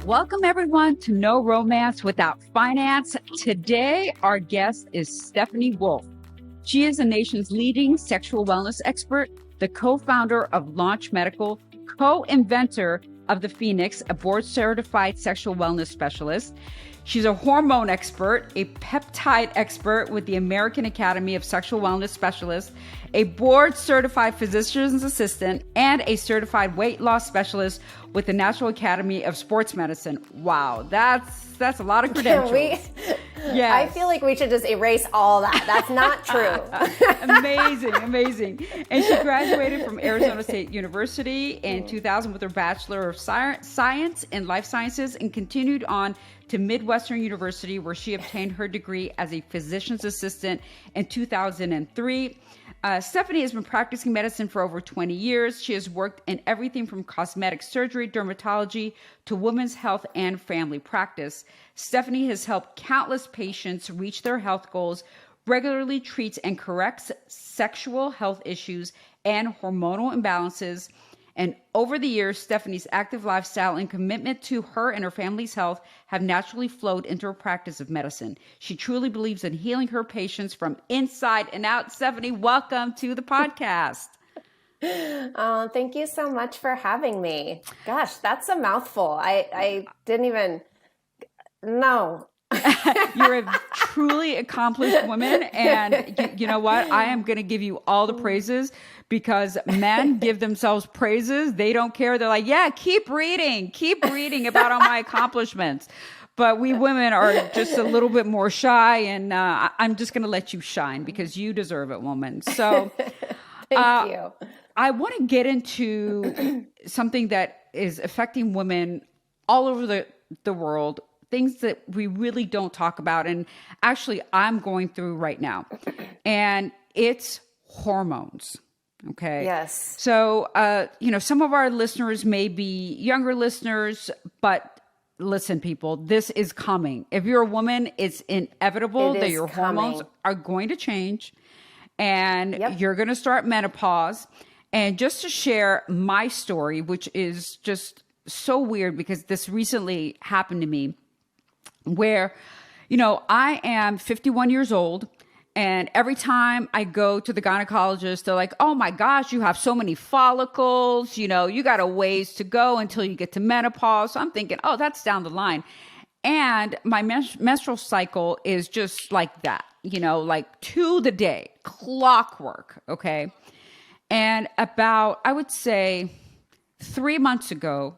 Welcome, everyone, to No Romance Without Finance. Today, our guest is Stephanie Wolf. She is the nation's leading sexual wellness expert, the co-founder of Launch Medical, co-inventor of the Phoenix, a board-certified sexual wellness specialist. She's a hormone expert, a peptide expert with the American Academy of Sexual Wellness Specialists, a board-certified physician's assistant, and a certified weight loss specialist with the National Academy of Sports Medicine. Wow, that's a lot of credentials. Yes. I feel like we should just erase all that. That's not true. Amazing. And she graduated from Arizona State University in 2000 with her Bachelor of Science in Life Sciences and continued on to Midwestern University, where she obtained her degree as a physician's assistant in 2003. Stephanie has been practicing medicine for over 20 years. She has worked in everything from cosmetic surgery, dermatology, to women's health and family practice. Stephanie has helped countless patients reach their health goals, regularly treats and corrects sexual health issues and hormonal imbalances. And over the years, Stephanie's active lifestyle and commitment to her and her family's health have naturally flowed into her practice of medicine. She truly believes in healing her patients from inside and out. Stephanie, welcome to the podcast. Oh, thank you so much for having me. Gosh, that's a mouthful. I didn't even know. You're a truly accomplished woman. And you know what? I am going to give you all the praises because men give themselves praises. They don't care. They're like, yeah, keep reading about all my accomplishments. But we women are just a little bit more shy. And I'm just going to let you shine because you deserve it, woman. So thank you. I want to get into something that is affecting women all over the world. Things that we really don't talk about. And actually, I'm going through right now. And it's hormones. Okay. Yes. So, some of our listeners may be younger listeners, but listen, people, this is coming. If you're a woman, it's inevitable that your hormones are going to change and you're going to start menopause. And just to share my story, which is just so weird because this recently happened to me, where, I am 51 years old and every time I go to the gynecologist, they're like, oh my gosh, you have so many follicles, you got a ways to go until you get to menopause. So I'm thinking, oh, that's down the line. And my menstrual cycle is just like that, like to the day, clockwork. Okay. And about, I would say 3 months ago,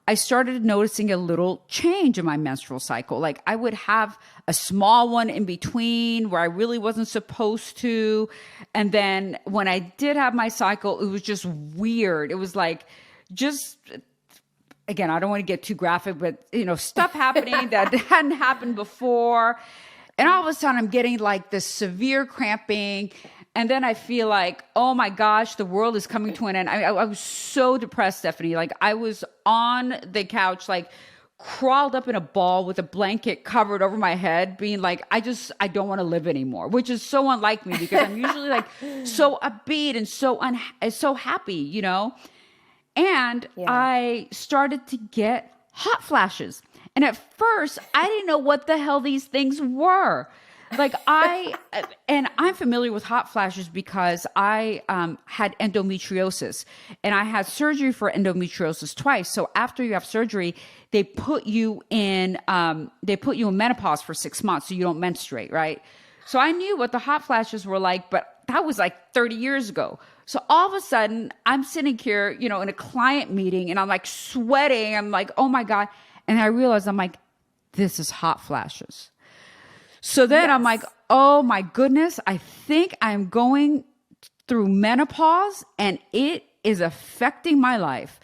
I started noticing a little change in my menstrual cycle. Like I would have a small one in between where I really wasn't supposed to. And then when I did have my cycle, it was just weird. It was like, again, I don't want to get too graphic, but stuff happening that hadn't happened before. And all of a sudden I'm getting like this severe cramping. And then I feel like, oh my gosh, the world is coming to an end. I was so depressed, Stephanie. Like I was on the couch, like crawled up in a ball with a blanket covered over my head, being like, I don't want to live anymore, which is so unlike me because I'm usually like so upbeat and so happy, And I started to get hot flashes. And at first I didn't know what the hell these things were. Like I'm familiar with hot flashes because I had endometriosis and I had surgery for endometriosis twice. So after you have surgery, they put you in menopause for 6 months so you don't menstruate, right? So I knew what the hot flashes were like, but that was like 30 years ago. So all of a sudden I'm sitting here, in a client meeting and I'm like sweating. I'm like, oh my God. And I realized I'm like, this is hot flashes. So then I'm like, oh my goodness, I think I'm going through menopause and it is affecting my life.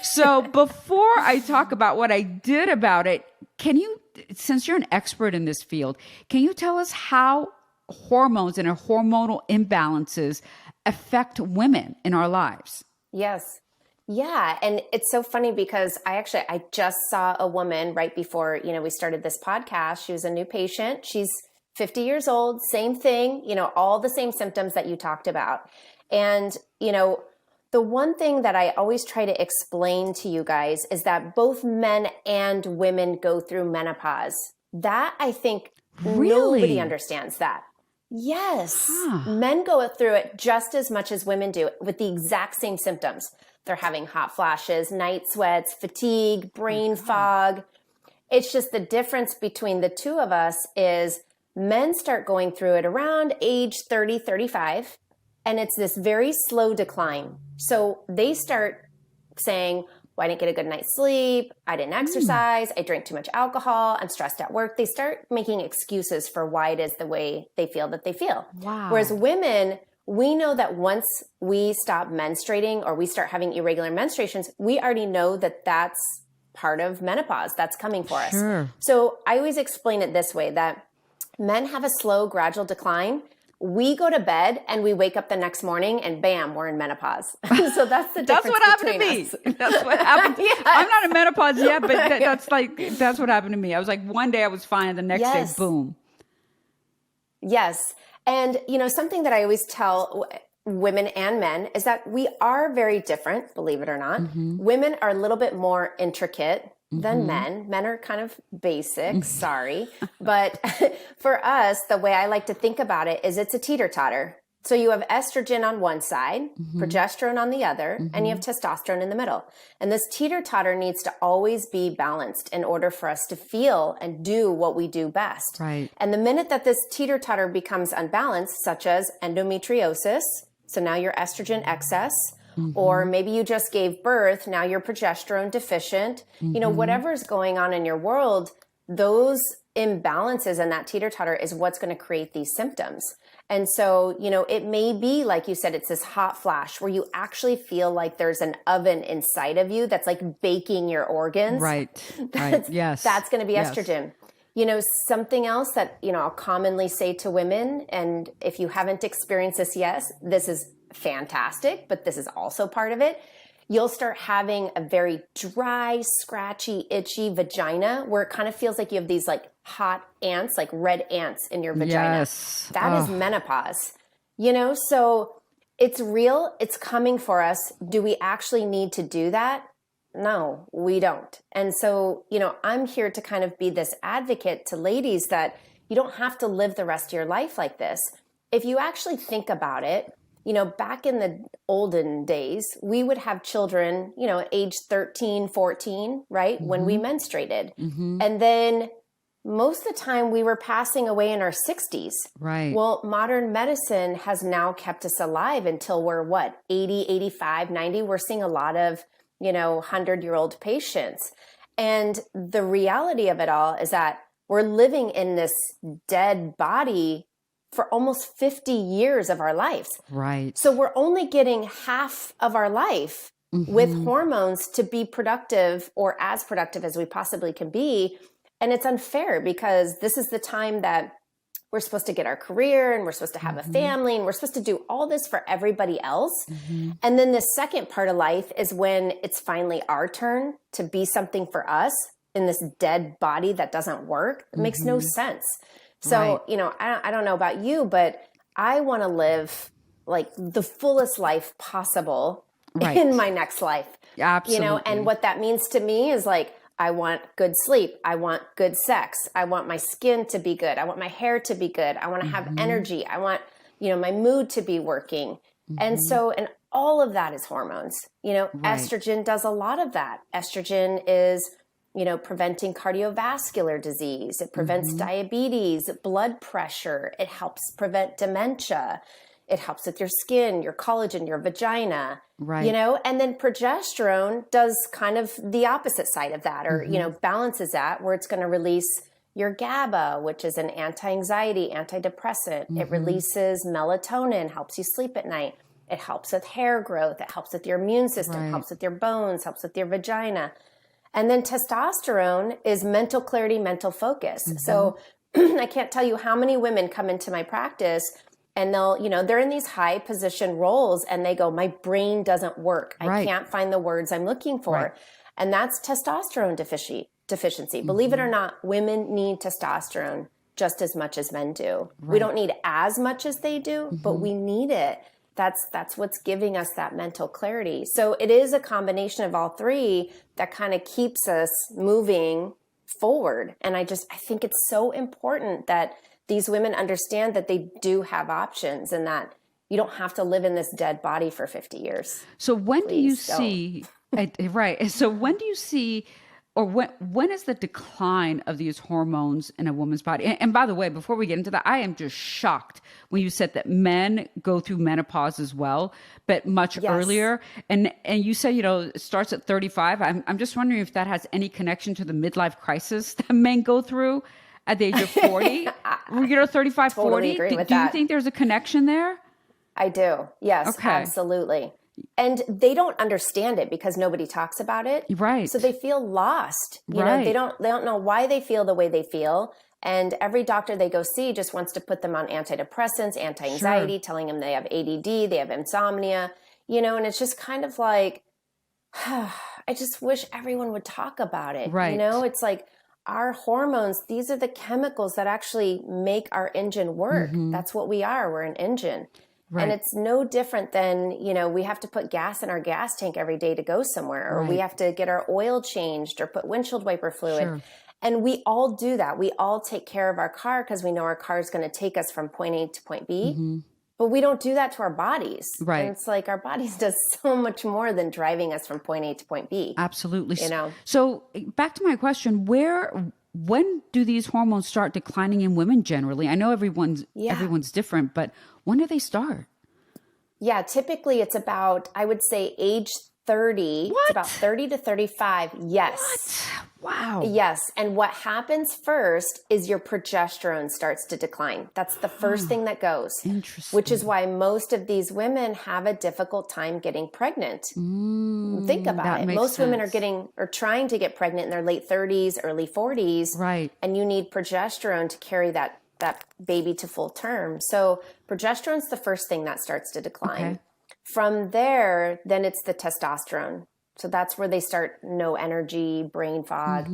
So before I talk about what I did about it, can you, since you're an expert in this field, can you tell us how hormones and hormonal imbalances affect women in our lives? Yes. Yeah. And it's so funny because I just saw a woman right before, we started this podcast. She was a new patient. She's 50 years old, same thing, all the same symptoms that you talked about. And, The one thing that I always try to explain to you guys is that both men and women go through menopause. That, I think, nobody understands that. Yes. Men go through it just as much as women do with the exact same symptoms. They're having hot flashes, night sweats, fatigue, brain fog. It's just the difference between the two of us is men start going through it around age 30, 35, and it's this very slow decline. So they start saying, well, I didn't get a good night's sleep. I didn't exercise. I drank too much alcohol. I'm stressed at work. They start making excuses for why it is the way they feel that they feel. Wow. Whereas women, we know that once we stop menstruating or we start having irregular menstruations, we already know that that's part of menopause. That's coming for us. So I always explain it this way, that men have a slow, gradual decline. We go to bed and we wake up the next morning and bam, we're in menopause. So that's the difference. That's what happened to me. That's what happened. Yes. I'm not in menopause yet, but that's what happened to me. I was like, one day I was fine, and the next day, boom. Yes. And, something that I always tell women and men is that we are very different, believe it or not. Women are a little bit more intricate than men. Men are kind of basic, sorry. But for us, the way I like to think about it is it's a teeter-totter. So you have estrogen on one side, progesterone on the other, and you have testosterone in the middle. And this teeter-totter needs to always be balanced in order for us to feel and do what we do best. Right. And the minute that this teeter-totter becomes unbalanced, such as endometriosis, so now you're estrogen excess, or maybe you just gave birth, now you're progesterone deficient, whatever's going on in your world, those imbalances and that teeter-totter is what's going to create these symptoms. And so, it may be, like you said, it's this hot flash where you actually feel like there's an oven inside of you that's like baking your organs. Right. Yes. That's going to be estrogen. Something else that, I'll commonly say to women, and if you haven't experienced this yet, this is fantastic, but this is also part of it. You'll start having a very dry, scratchy, itchy vagina where it kind of feels like you have these like hot ants, like red ants in your vagina. Yes. That is menopause, so it's real. It's coming for us. Do we actually need to do that? No, we don't. And so, I'm here to kind of be this advocate to ladies that you don't have to live the rest of your life like this. If you actually think about it, back in the olden days, we would have children, age 13, 14, right? When we menstruated. And then most of the time we were passing away in our 60s. Right. Well, modern medicine has now kept us alive until we're 80, 85, 90. We're seeing a lot of, 100-year-old patients. And the reality of it all is that we're living in this dead body for almost 50 years of our lives. Right. So we're only getting half of our life with hormones to be productive or as productive as we possibly can be. And it's unfair because this is the time that we're supposed to get our career and we're supposed to have a family and we're supposed to do all this for everybody else. And then the second part of life is when it's finally our turn to be something for us in this dead body that doesn't work. It makes no sense. So, I don't know about you, but I want to live like the fullest life possible in my next life. Absolutely. And what that means to me is like, I want good sleep. I want good sex. I want my skin to be good. I want my hair to be good. I want to have energy. I want, my mood to be working. And so, and all of that is hormones. Estrogen does a lot of that. Estrogen is, preventing cardiovascular disease. It prevents diabetes, blood pressure. It helps prevent dementia. It helps with your skin, your collagen, your vagina, and then progesterone does kind of the opposite side of that, or, balances that, where it's going to release your GABA, which is an anti-anxiety, antidepressant. It releases melatonin, helps you sleep at night. It helps with hair growth. It helps with your immune system, helps with your bones, helps with your vagina. And then testosterone is mental clarity, mental focus. So I can't tell you how many women come into my practice and they'll, they're in these high position roles and they go, my brain doesn't work. I can't find the words I'm looking for. And that's testosterone deficiency. Believe it or not, women need testosterone just as much as men do. We don't need as much as they do, but we need it. That's what's giving us that mental clarity. So it is a combination of all three that kind of keeps us moving forward. And I think it's so important that these women understand that they do have options and that you don't have to live in this dead body for 50 years. So when do you Please don't. see, right. So when do you see, or when is the decline of these hormones in a woman's body? And by the way, before we get into that, I am just shocked when you said that men go through menopause as well, but much Yes. earlier. And you say, it starts at 35. I'm just wondering if that has any connection to the midlife crisis that men go through at the age of 40, 35, Totally 40. agree with Do you that. think there's a connection there? I do. Yes, Okay. absolutely. And they don't understand it because nobody talks about it. Right. So they feel lost. Right. They don't know why they feel the way they feel. And every doctor they go see just wants to put them on antidepressants, anti-anxiety, telling them they have ADD, they have insomnia, and it's just kind of like, I just wish everyone would talk about it. Right. It's like our hormones, these are the chemicals that actually make our engine work. That's what we are. We're an engine. Right. And it's no different than, we have to put gas in our gas tank every day to go somewhere, or we have to get our oil changed or put windshield wiper fluid. Sure. And we all do that. We all take care of our car because we know our car is going to take us from point A to point B. But we don't do that to our bodies. Right. And it's like our bodies does so much more than driving us from point A to point B. Absolutely. So back to my question, when do these hormones start declining in women generally? I know everyone's different, but when do they start? Yeah, typically it's about, I would say, age 30. What? It's about 30 to 35. Yes. What? Wow. Yes. And what happens first is your progesterone starts to decline. That's the first thing that goes. Interesting. Which is why most of these women have a difficult time getting pregnant. Think about it. Most women are trying to get pregnant in their late 30s, early 40s. Right. And you need progesterone to carry that baby to full term. So progesterone's the first thing that starts to decline. Okay. From there, then it's the testosterone. So that's where they start no energy, brain fog.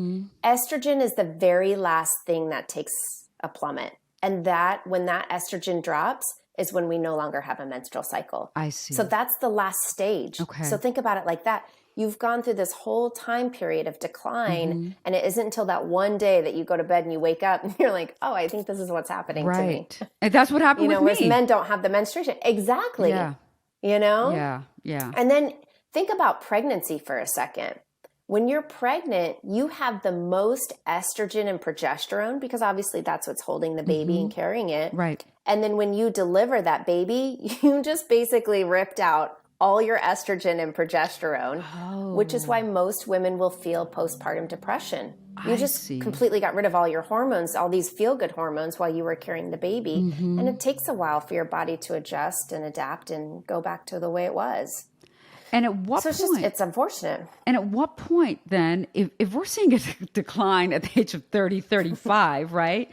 Estrogen is the very last thing that takes a plummet. And when that estrogen drops is when we no longer have a menstrual cycle. I see. So that's the last stage. Okay. So think about it like that. You've gone through this whole time period of decline, and it isn't until that one day that you go to bed and you wake up and you're like, oh, I think this is what's happening to me. And that's what happened with whereas me. men don't have the menstruation. Exactly. Yeah. Yeah. Yeah. And then think about pregnancy for a second. When you're pregnant, you have the most estrogen and progesterone because obviously that's what's holding the baby and carrying it. Right. And then when you deliver that baby, you just basically ripped out all your estrogen and progesterone, which is why most women will feel postpartum depression. You just completely got rid of all your hormones, all these feel-good hormones while you were carrying the baby. And it takes a while for your body to adjust and adapt and go back to the way it was. And at what point? It's unfortunate. And at what point then, if we're seeing a decline at the age of 30, 35, right?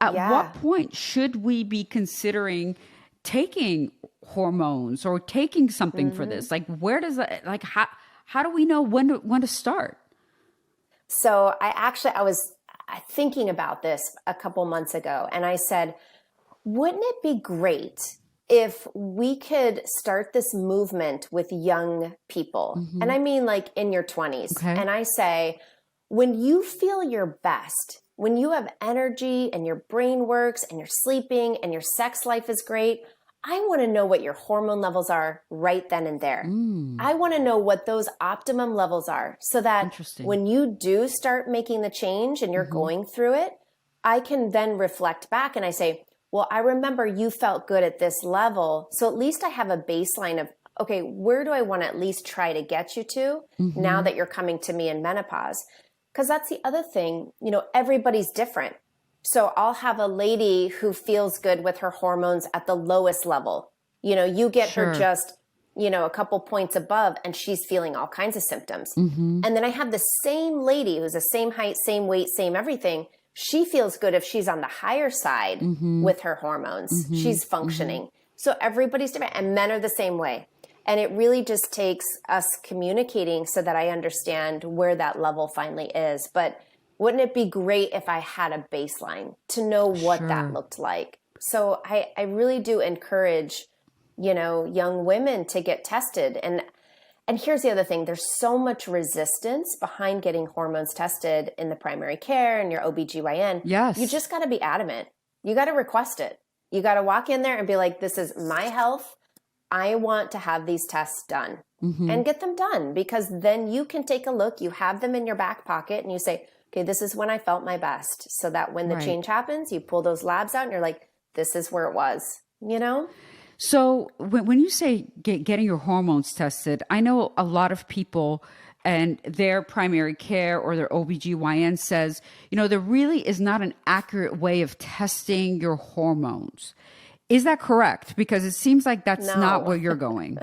At what point should we be considering taking hormones or taking something for this? Like, where does that, like, how do we know when to start? So I was thinking about this a couple months ago, and I said, wouldn't it be great if we could start this movement with young people? And I mean like in your 20s. Okay. And I say, when you feel your best, when you have energy and your brain works and you're sleeping and your sex life is great, I want to know what your hormone levels are right then and there. I want to know what those optimum levels are so that when you do start making the change and you're going through it, I can then reflect back and I say, well, I remember you felt good at this level. So at least I have a baseline of, okay, where do I want to at least try to get you to now that you're coming to me in menopause? Because that's the other thing, everybody's different. So I'll have a lady who feels good with her hormones at the lowest level. You get her just, a couple points above and she's feeling all kinds of symptoms. And then I have the same lady who's the same height, same weight, same everything. She feels good if she's on the higher side with her hormones. She's functioning. So everybody's different and men are the same way. And it really just takes us communicating so that I understand where that level finally is. But wouldn't it be great if I had a baseline to know what that looked like? So I really do encourage young women to get tested. And here's the other thing. There's so much resistance behind getting hormones tested in the primary care and your OBGYN. Yes. You just got to be adamant. You got to request it. You got to walk in there and be like, this is my health. I want to have these tests done and get them done, because then you can take a look. You have them in your back pocket and you say, okay, this is when I felt my best. So that when the change happens, you pull those labs out and you're like, this is where it was, So when you say getting your hormones tested, I know a lot of people and their primary care or their OBGYN says, there really is not an accurate way of testing your hormones. Is that correct? Because it seems like that's not where you're going.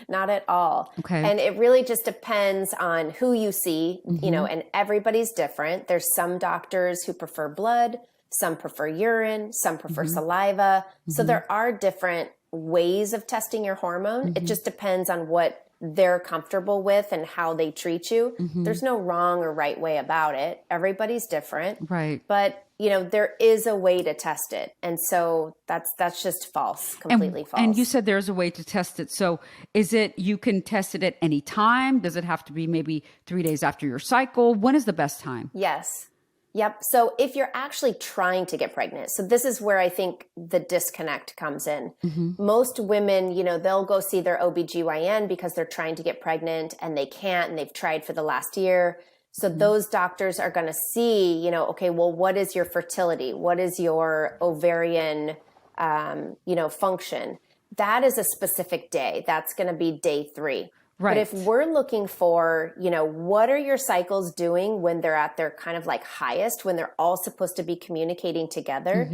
Not at all. Okay. And it really just depends on who you see, and everybody's different. There's some doctors who prefer blood, some prefer urine, some prefer saliva. So there are different ways of testing your hormone. It just depends on what they're comfortable with and how they treat you. There's no wrong or right way about it. Everybody's different. Right. But, there is a way to test it. And so that's just false, completely false. And you said there's a way to test it. So is it, you can test it at any time? Does it have to be maybe 3 days after your cycle? When is the best time? Yes. Yep. So if you're actually trying to get pregnant, so this is where I think the disconnect comes in. Most women, they'll go see their OBGYN because they're trying to get pregnant and they can't, and they've tried for the last year. So those doctors are going to see, okay, well, what is your fertility? What is your ovarian, function? That is a specific day. That's going to be day 3. Right. But if we're looking for, what are your cycles doing when they're at their kind of like highest, when they're all supposed to be communicating together,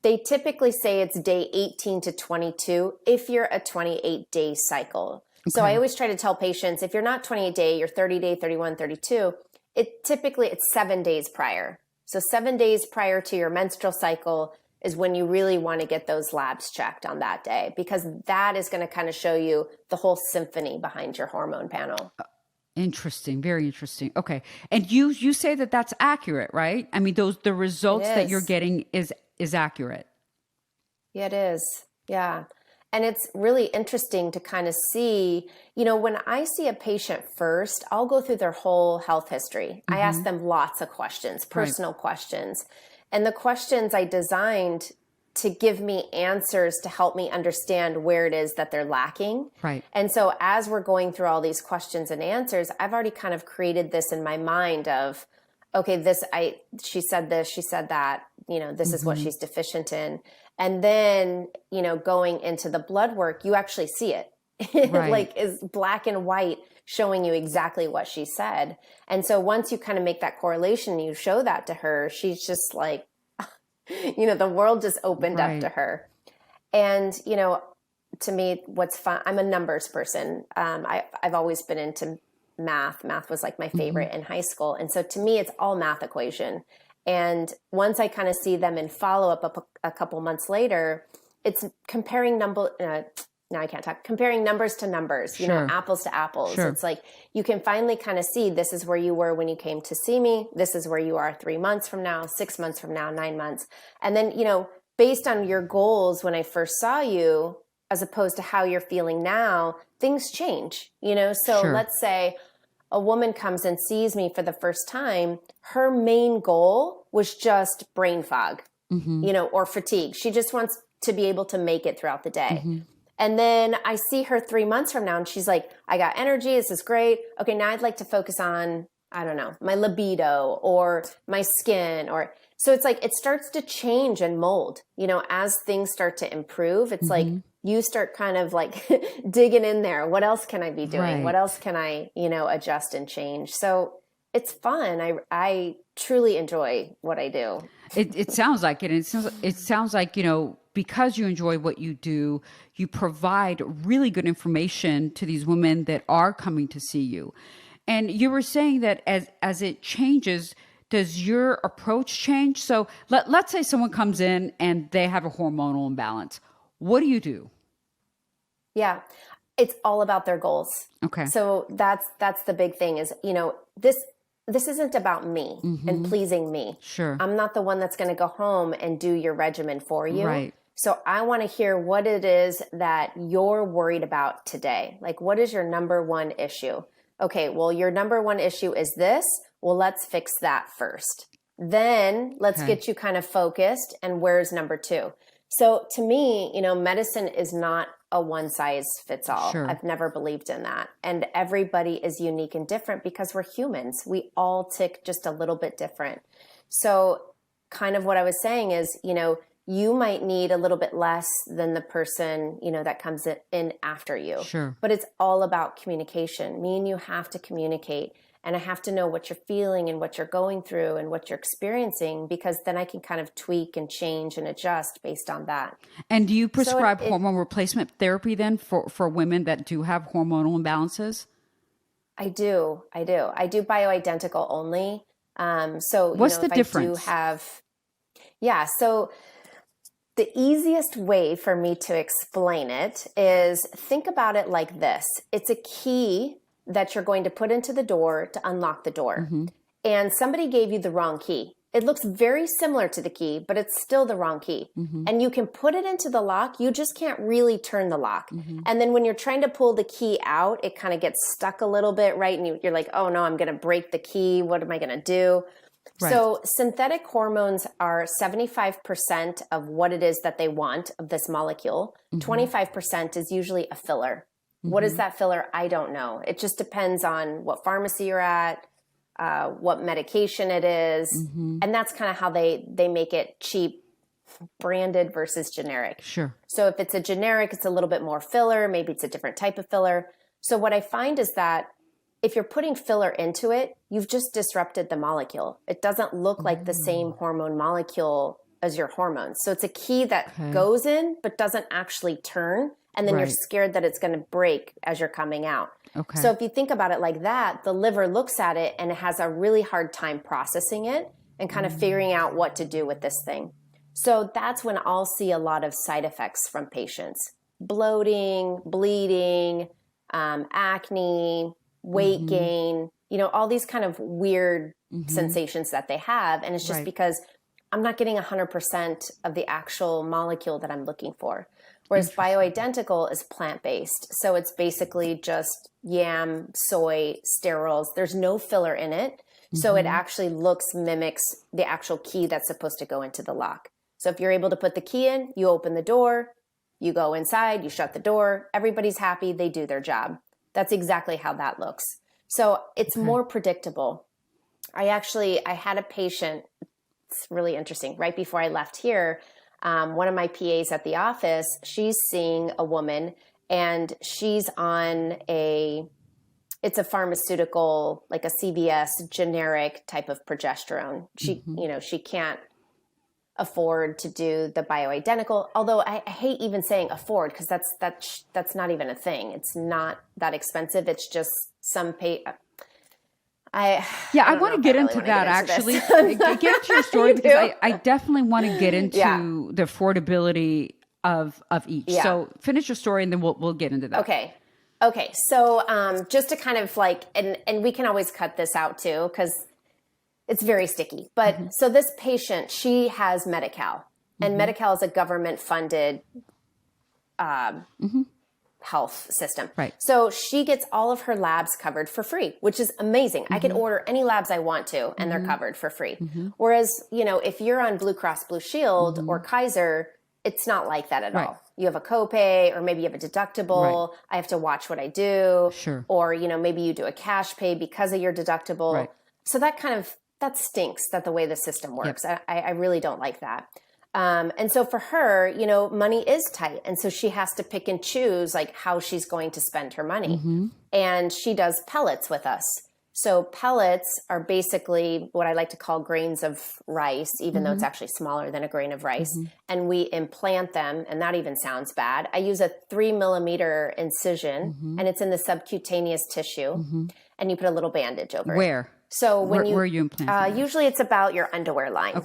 they typically say it's day 18 to 22 if you're a 28-day cycle. Okay. So I always try to tell patients, if you're not 28-day, you're 30-day, 31, 32, it's 7 days prior. So 7 days prior to your menstrual cycle is when you really want to get those labs checked on that day, because that is going to kind of show you the whole symphony behind your hormone panel. Interesting. Very interesting. Okay. And you say that that's accurate, right? I mean, the results that you're getting is accurate. Yeah, it is. Yeah. And it's really interesting to kind of see, when I see a patient first, I'll go through their whole health history. I ask them lots of questions, personal questions. And the questions I designed to give me answers to help me understand where it is that they're lacking. Right. And so as we're going through all these questions and answers, I've already kind of created this in my mind of, okay, she said this, she said that, this is what she's deficient in. And then, going into the blood work, you actually see it. Right. Like is black and white showing you exactly what she said. And so once you kind of make that correlation, you show that to her, she's just like, the world just opened up to her. And, to me, what's fun, I'm a numbers person. I've always been into math. Math was like my favorite in high school. And so to me, it's all math equation. And once I kind of see them in follow-up a couple months later, it's comparing comparing numbers to numbers, apples to apples. Sure. It's like you can finally kind of see, this is where you were when you came to see me. This is where you are 3 months from now, 6 months from now, 9 months. And then, based on your goals when I first saw you, as opposed to how you're feeling now, things change, So let's say a woman comes and sees me for the first time, her main goal was just brain fog, or fatigue. She just wants to be able to make it throughout the day. And then I see her 3 months from now and she's like, I got energy. This is great. Okay. Now I'd like to focus on, I don't know, my libido or my skin so it's like, it starts to change and mold, as things start to improve. It's like, you start kind of like digging in there. What else can I be doing? Right. What else can I, adjust and change? So it's fun. I truly enjoy what I do. It sounds like it. It sounds like, because you enjoy what you do, you provide really good information to these women that are coming to see you. And you were saying that as it changes, does your approach change? So let's say someone comes in and they have a hormonal imbalance. What do you do? Yeah, it's all about their goals. Okay. So that's the big thing is, this isn't about me and pleasing me. Sure. I'm not the one that's going to go home and do your regimen for you. Right. So I want to hear what it is that you're worried about today. Like, what is your number one issue? Okay, well, your number one issue is this. Well, let's fix that first. Then let's get you kind of focused. And where's number two? So to me, medicine is not a one size fits all. Sure. I've never believed in that. And everybody is unique and different because we're humans. We all tick just a little bit different. So kind of what I was saying is, you might need a little bit less than the person, that comes in after you. Sure. But it's all about communication. Me and you have to communicate. And I have to know what you're feeling and what you're going through and what you're experiencing, because then I can kind of tweak and change and adjust based on that. And do you prescribe hormone replacement therapy then for women that do have hormonal imbalances? I do. I do bioidentical only. So what's the difference? So the easiest way for me to explain it is, think about it like this. It's a key that you're going to put into the door to unlock the door. Mm-hmm. And somebody gave you the wrong key. It looks very similar to the key, but it's still the wrong key. Mm-hmm. And you can put it into the lock. You just can't really turn the lock. Mm-hmm. And then when you're trying to pull the key out, it kind of gets stuck a little bit, right? And you're like, oh no, I'm going to break the key. What am I going to do? Right. So synthetic hormones are 75% of what it is that they want of this molecule. Mm-hmm. 25% is usually a filler. Mm-hmm. What is that filler? I don't know. It just depends on what pharmacy you're at, what medication it is. Mm-hmm. And that's kind of how they make it cheap, branded versus generic. Sure. So if it's a generic, it's a little bit more filler. Maybe it's a different type of filler. So what I find is that if you're putting filler into it, you've just disrupted the molecule. It doesn't look like the same hormone molecule as your hormones. So it's a key that goes in, but doesn't actually turn. And then you're scared that it's going to break as you're coming out. Okay. So if you think about it like that, the liver looks at it and it has a really hard time processing it and kind of figuring out what to do with this thing. So that's when I'll see a lot of side effects from patients. Bloating, bleeding, acne, weight gain, all these kind of weird sensations that they have. And it's just because I'm not getting 100% of the actual molecule that I'm looking for. Whereas bioidentical is plant-based. So it's basically just yam, soy, sterols. There's no filler in it. So it actually mimics the actual key that's supposed to go into the lock. So if you're able to put the key in, you open the door, you go inside, you shut the door, everybody's happy, they do their job. That's exactly how that looks. So it's more predictable. I had a patient, it's really interesting, right before I left here, one of my PAs at the office, she's seeing a woman and she's on it's a pharmaceutical, like a CVS generic type of progesterone. She, she can't afford to do the bioidentical, although I hate even saying afford, because that's not even a thing. It's not that expensive. It's just some I want to get into that actually. Get into your story because I definitely want to get into the affordability of each. Yeah. So finish your story and then we'll get into that. Okay. So just to kind of and we can always cut this out too because it's very sticky. But so this patient, she has Medi-Cal, and Medi-Cal is a government funded health system. Right. So she gets all of her labs covered for free, which is amazing. I can order any labs I want to, and they're covered for free. Whereas, if you're on Blue Cross Blue Shield or Kaiser, it's not like that at all. You have a copay, or maybe you have a deductible. I have to watch what I do. Sure. Or, maybe you do a cash pay because of your deductible. Right. So that stinks, that the way the system works. Yep. I really don't like that. And so for her, money is tight. And so she has to pick and choose how she's going to spend her money. And she does pellets with us. So pellets are basically what I like to call grains of rice, even though it's actually smaller than a grain of rice. And we implant them, and that even sounds bad. I use a 3 millimeter incision, and it's in the subcutaneous tissue. And you put a little bandage over it. Where? So where are you implanting? Usually it's about your underwear line.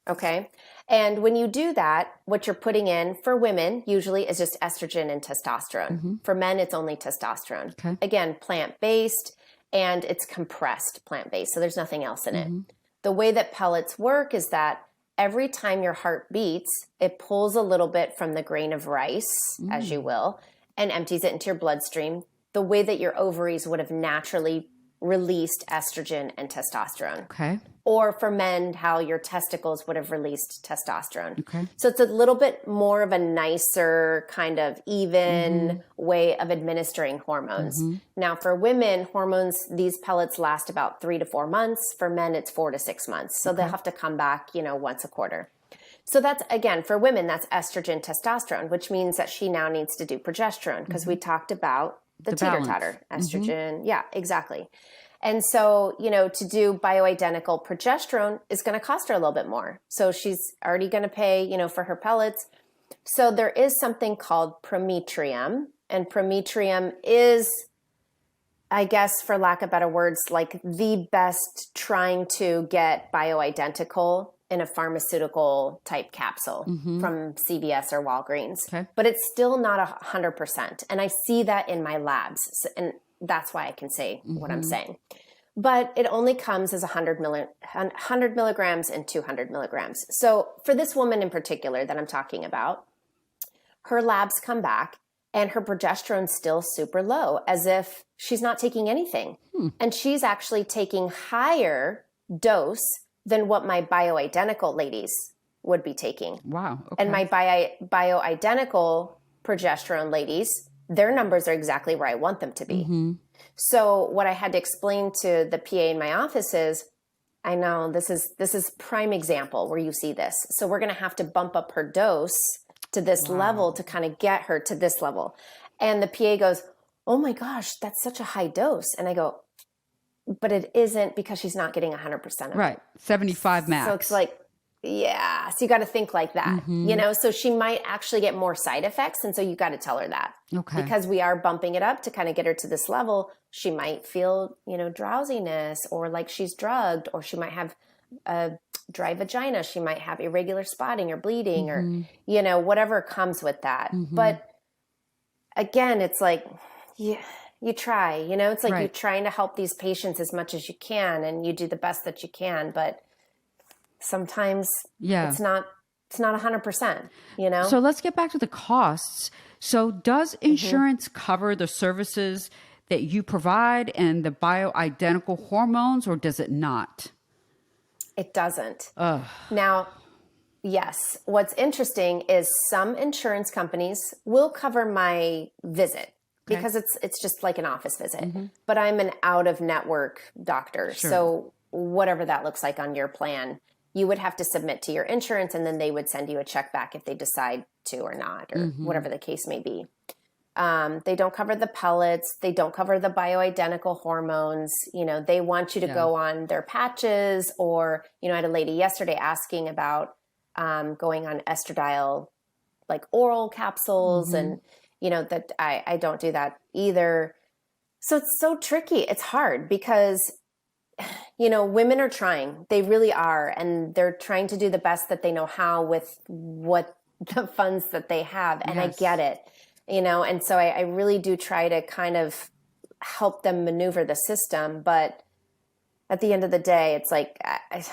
Okay. And when you do that, what you're putting in for women usually is just estrogen and testosterone. For men, it's only testosterone. Again, plant-based, and it's compressed plant-based. So there's nothing else in it. The way that pellets work is that every time your heart beats, it pulls a little bit from the grain of rice, as you will, and empties it into your bloodstream, the way that your ovaries would have naturally released estrogen and testosterone. Okay. Or for men, how your testicles would have released testosterone. Okay. So it's a little bit more of a nicer, kind of even way of administering hormones. Now, for women, hormones, these pellets last about 3 to 4 months. For men, it's 4 to 6 months. So they'll have to come back, once a quarter. So that's, again, for women, that's estrogen, testosterone, which means that she now needs to do progesterone, because we talked about the teeter-totter, estrogen. Yeah, exactly. And so, to do bioidentical progesterone is going to cost her a little bit more. So she's already going to pay, for her pellets. So there is something called prometrium, and prometrium is, I guess, for lack of better words, like the best trying to get bioidentical in a pharmaceutical type capsule from CVS or Walgreens. Okay. But it's still not 100%. And I see that in my labs. And that's why I can say what I'm saying. But it only comes as 100 milligrams and 200 milligrams. So for this woman in particular that I'm talking about, her labs come back and her progesterone's still super low, as if she's not taking anything. And she's actually taking higher dose than what my bioidentical ladies would be taking. Wow. Okay. And my bioidentical progesterone ladies, their numbers are exactly where I want them to be. So what I had to explain to the PA in my office is, I know this is prime example where you see this. So we're going to have to bump up her dose to this level to kind of get her to this level. And the PA goes, oh my gosh, that's such a high dose. And I go, but it isn't, because she's not getting 100% of it. Right. 75 max. So it's like, yeah. So you got to think like that, so she might actually get more side effects. And so you got to tell her that. Okay. Because we are bumping it up to kind of get her to this level. She might feel, drowsiness, or like she's drugged, or she might have a dry vagina. She might have irregular spotting or bleeding or, whatever comes with that. But again, it's like, yeah. You try, it's like you're trying to help these patients as much as you can, and you do the best that you can, but sometimes it's not 100%, So let's get back to the costs. So does insurance cover the services that you provide and the bioidentical hormones, or does it not? It doesn't. Now, yes, what's interesting is some insurance companies will cover my visit. Because it's just like an office visit. But I'm an out-of-network doctor. Sure. So whatever that looks like on your plan, you would have to submit to your insurance, and then they would send you a check back if they decide to or not, or whatever the case may be. They don't cover the pellets. They don't cover the bioidentical hormones. They want you to go on their patches, or, I had a lady yesterday asking about going on estradiol, like oral capsules, and that I don't do that either. So it's so tricky. It's hard because, women are trying. They really are. And they're trying to do the best that they know how with what the funds that they have. And I get it, and so I really do try to kind of help them maneuver the system. But at the end of the day, it's like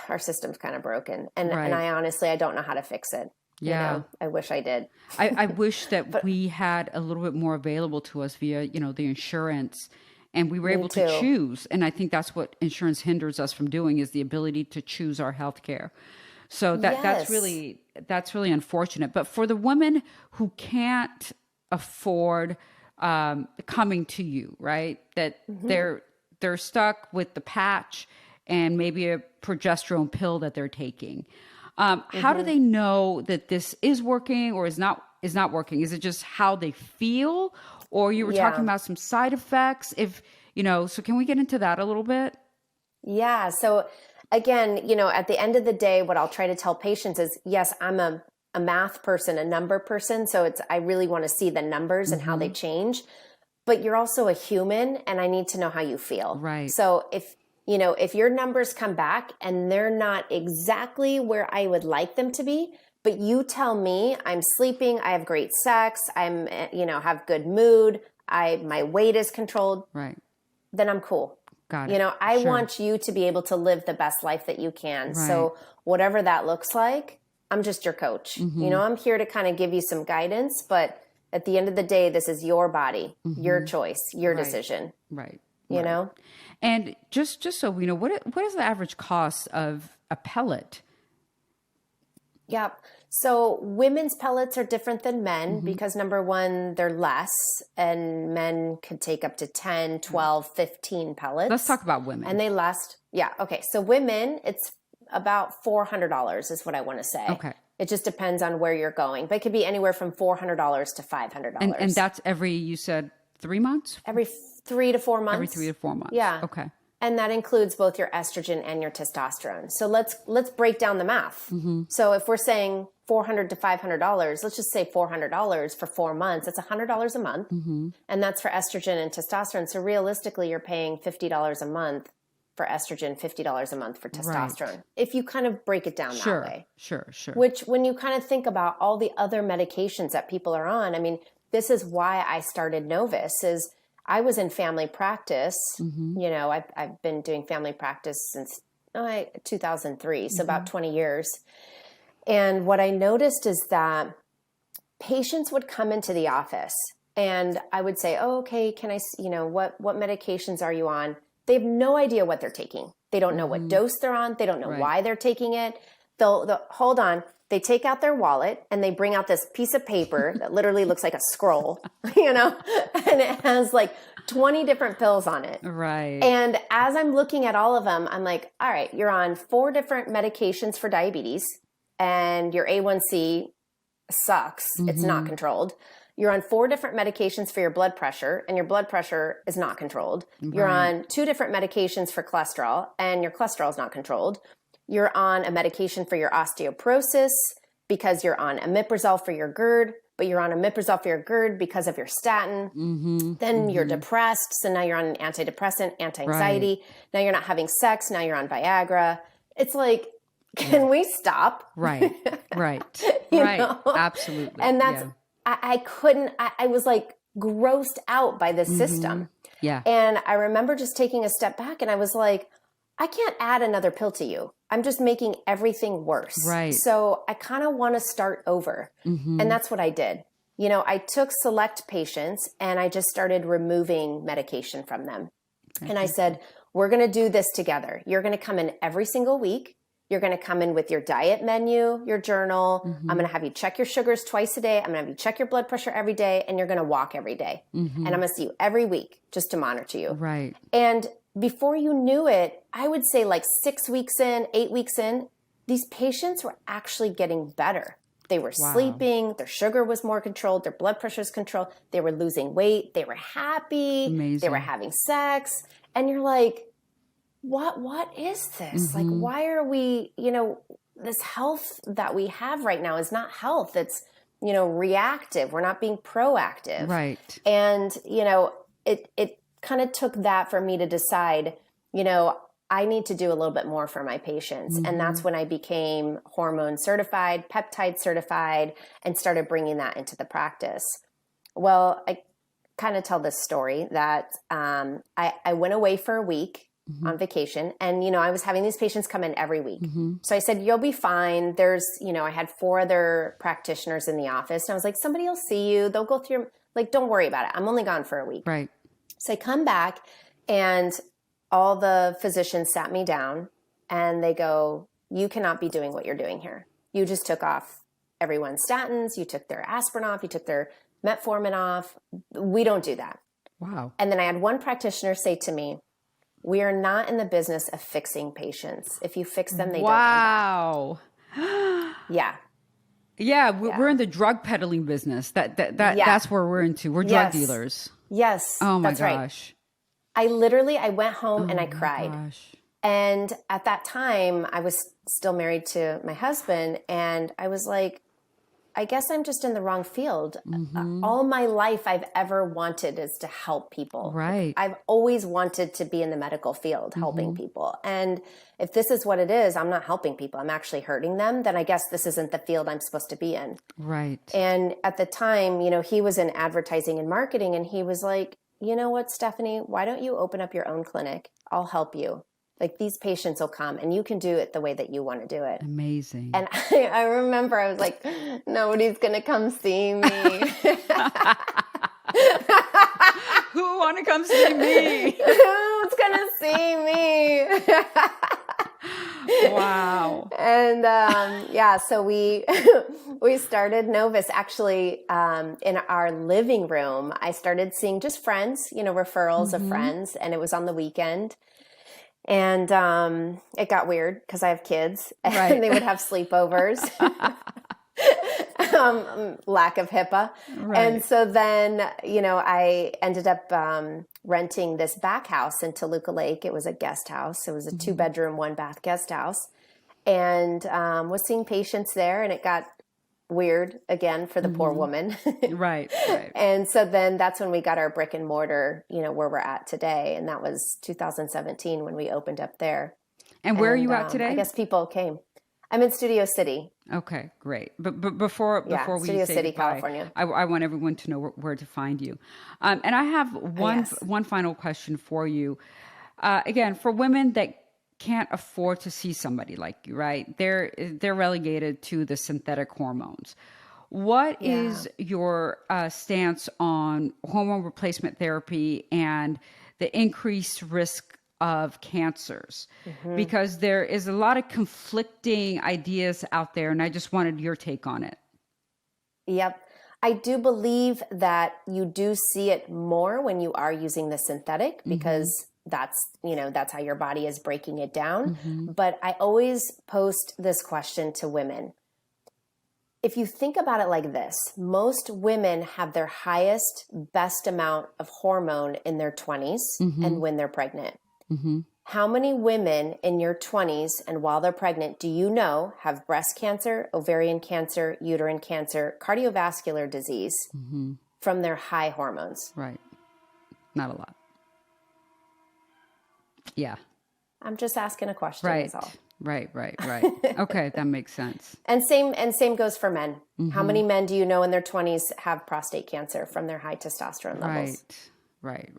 our system's kind of broken. And I honestly, I don't know how to fix it. Yeah. I wish I did. I wish that we had a little bit more available to us via, the insurance, and we were able to choose. And I think that's what insurance hinders us from doing, is the ability to choose our health care. So that's really unfortunate. But for the women who can't afford coming to you, right? That they're stuck with the patch and maybe a progesterone pill that they're taking. How do they know that this is working or is not working? Is it just how they feel, or you were talking about some side effects? So can we get into that a little bit? Yeah. So again, at the end of the day, what I'll try to tell patients is, yes, I'm a math person, a number person. So I really want to see the numbers and how they change, but you're also a human, and I need to know how you feel. Right. So if your numbers come back and they're not exactly where I would like them to be, but you tell me I'm sleeping, I have great sex, have good mood, my weight is controlled, right? Then I'm cool. Got You it. know, I Sure. want you to be able to live the best life that you can. Right. So whatever that looks like, I'm just your coach. You know, I'm here to kind of give you some guidance, but at the end of the day, this is your body, your choice, your Right. decision, Right. you Right. know? And just so we know, what is the average cost of a pellet? Yeah. So women's pellets are different than men because number one, they're less, and men could take up to 10, 12, 15 pellets. Let's talk about women. And they last, yeah. Okay. So women, it's about $400 is what I want to say. Okay. It just depends on where you're going, but it could be anywhere from $400 to $500. And that's you said 3 months? Every 3 to 4 months. Every 3 to 4 months. Yeah. Okay. And that includes both your estrogen and your testosterone. So let's break down the math. So if we're saying $400 to $500, let's just say $400 for 4 months. That's $100 a month, and that's for estrogen and testosterone. So realistically, you're paying $50 a month for estrogen, $50 a month for testosterone. If you kind of break it down that way. Sure. Which, when you kind of think about all the other medications that people are on, I mean, this is why I started Novus. Is I was in family practice. You know, I've been doing family practice since 2003, so about 20 years. And what I noticed is that patients would come into the office and I would say, oh, okay, can I, you know, what medications are you on? They have no idea what they're taking. They don't know what dose they're on. They don't know why they're taking it. They'll hold on. They take out their wallet and they bring out this piece of paper that literally looks like a scroll, you know, and it has like 20 different pills on it. Right. And as I'm looking at all of them, I'm like, all right, you're on 4 different medications for diabetes and your A1C sucks. It's not controlled. You're on 4 different medications for your blood pressure and your blood pressure is not controlled. You're on 2 different medications for cholesterol and your cholesterol is not controlled. You're on a medication for your osteoporosis because you're on omeprazole for your GERD, but you're on omeprazole for your GERD because of your statin. Then you're depressed. So now you're on an antidepressant, anti-anxiety. Now you're not having sex. Now you're on Viagra. It's like, can we stop? Right. You Right. know? Absolutely. And that's, I couldn't, I was like grossed out by this system. Yeah. And I remember just taking a step back and I was like, I can't add another pill to you. I'm just making everything worse. Right. So I kind of want to start over. And that's what I did. You know, I took select patients and I just started removing medication from them. And I said, we're going to do this together. You're going to come in every single week. You're going to come in with your diet menu, your journal. I'm going to have you check your sugars twice a day. I'm going to have you check your blood pressure every day. And you're going to walk every day. And I'm going to see you every week just to monitor you. Right. And before you knew it, I would say like 6 weeks in, 8 weeks in, these patients were actually getting better. They were sleeping, their sugar was more controlled, their blood pressure is controlled, they were losing weight, they were happy, they were having sex. And you're like, what is this? Like, why are we, you know, this health that we have right now is not health. It's, you know, reactive. We're not being proactive. Right. And, you know, it kind of took that for me to decide, you know, I need to do a little bit more for my patients. And that's when I became hormone certified, peptide certified, and started bringing that into the practice. Well, I kind of tell this story that I went away for a week on vacation. And, you know, I was having these patients come in every week. So I said, you'll be fine. There's, you know, I had 4 other practitioners in the office. And I was like, somebody will see you. They'll go through, like, don't worry about it. I'm only gone for a week. Right. So I come back and all the physicians sat me down and they go, you cannot be doing what you're doing here. You just took off everyone's statins. You took their aspirin off. You took their metformin off. We don't do that. Wow. And then I had one practitioner say to me, we are not in the business of fixing patients. If you fix them, they don't come back. Yeah. Yeah, we're in the drug peddling business. That's where we're into. We're drug dealers. Yes. Oh my that's gosh. Right. I went home and I cried. Gosh. And at that time, I was still married to my husband. And I was like, I guess I'm just in the wrong field. All my life I've ever wanted is to help people. Right. I've always wanted to be in the medical field, helping people. And if this is what it is, I'm not helping people. I'm actually hurting them. Then I guess this isn't the field I'm supposed to be in. Right. And at the time, you know, he was in advertising and marketing and he was like, you know what, Stephanie, why don't you open up your own clinic? I'll help you. Like, these patients will come and you can do it the way that you want to do it. Amazing. And I remember I was like, nobody's going to come see me. Who want to come see me? Who's going to see me? Wow. And so we started Novus actually in our living room. I started seeing just friends, referrals of friends, and it was on the weekend. And it got weird because I have kids, and they would have sleepovers. Lack of HIPAA. Right. And so then, I ended up renting this back house in Toluca Lake. It was a guest house. It was a 2-bedroom, 1-bath guest house, and was seeing patients there, and it got weird again for the poor woman. Right. And so then that's when we got our brick and mortar, where we're at today. And that was 2017 when we opened up there. And where are you at today? I guess people came. I'm in Studio City. Okay, great. But before we Studio say City, goodbye, California. I want everyone to know where to find you. And I have one final question for you. Again, for women that can't afford to see somebody like you, right? They're relegated to the synthetic hormones. What is your stance on hormone replacement therapy and the increased risk of cancers? Because there is a lot of conflicting ideas out there, and I just wanted your take on it. Yep. I do believe that you do see it more when you are using the synthetic, because that's how your body is breaking it down. But I always post this question to women. If you think about it like this, most women have their highest, best amount of hormone in their 20s and when they're pregnant. How many women in your 20s and while they're pregnant do you know have breast cancer, ovarian cancer, uterine cancer, cardiovascular disease from their high hormones? Right. Not a lot. Yeah. I'm just asking a question. Right. That's all. Right. Okay, that makes sense. And same goes for men. How many men do you know in their 20s have prostate cancer from their high testosterone levels? Right.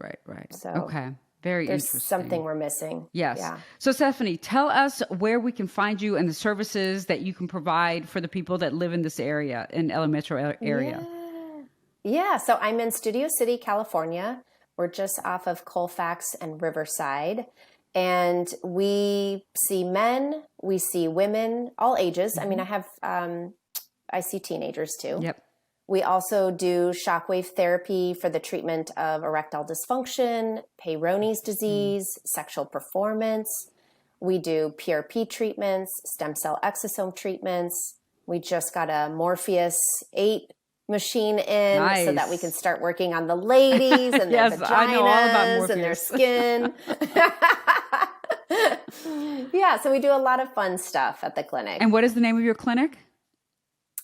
So okay. Very there's interesting. something we're missing. Yes. Yeah. So Stephanie, tell us where we can find you and the services that you can provide for the people that live in this area, in LA Metro area. Yeah. So I'm in Studio City, California. We're just off of Colfax and Riverside. And we see men, we see women, all ages. I mean, I see teenagers too. Yep. We also do shockwave therapy for the treatment of erectile dysfunction, Peyronie's disease, sexual performance. We do PRP treatments, stem cell exosome treatments. We just got a Morpheus 8 machine in so that we can start working on the ladies and their vaginas I know all about and their skin. Yeah, so we do a lot of fun stuff at the clinic. And what is the name of your clinic?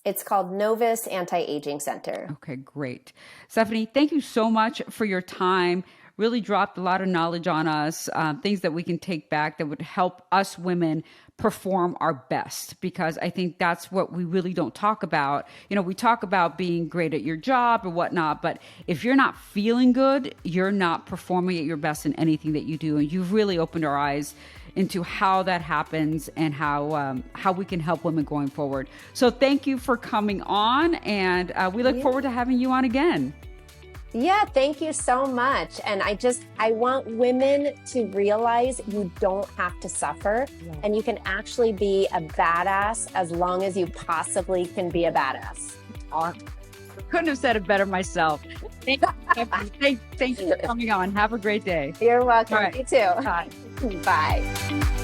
It's called Novus Anti-Aging Center. Okay, great. Stephanie, thank you so much for your time. Really dropped a lot of knowledge on us, things that we can take back that would help us women perform our best, because I think that's what we really don't talk about. We talk about being great at your job or whatnot, but if you're not feeling good, you're not performing at your best in anything that you do. And you've really opened our eyes into how that happens and how we can help women going forward. So thank you for coming on, and we look forward to having you on again. Yeah, thank you so much. And I want women to realize you don't have to suffer, and you can actually be a badass as long as you possibly can be a badass. Couldn't have said it better myself. Thank you for coming on. Have a great day. You're welcome. All right. You too. Bye. Bye.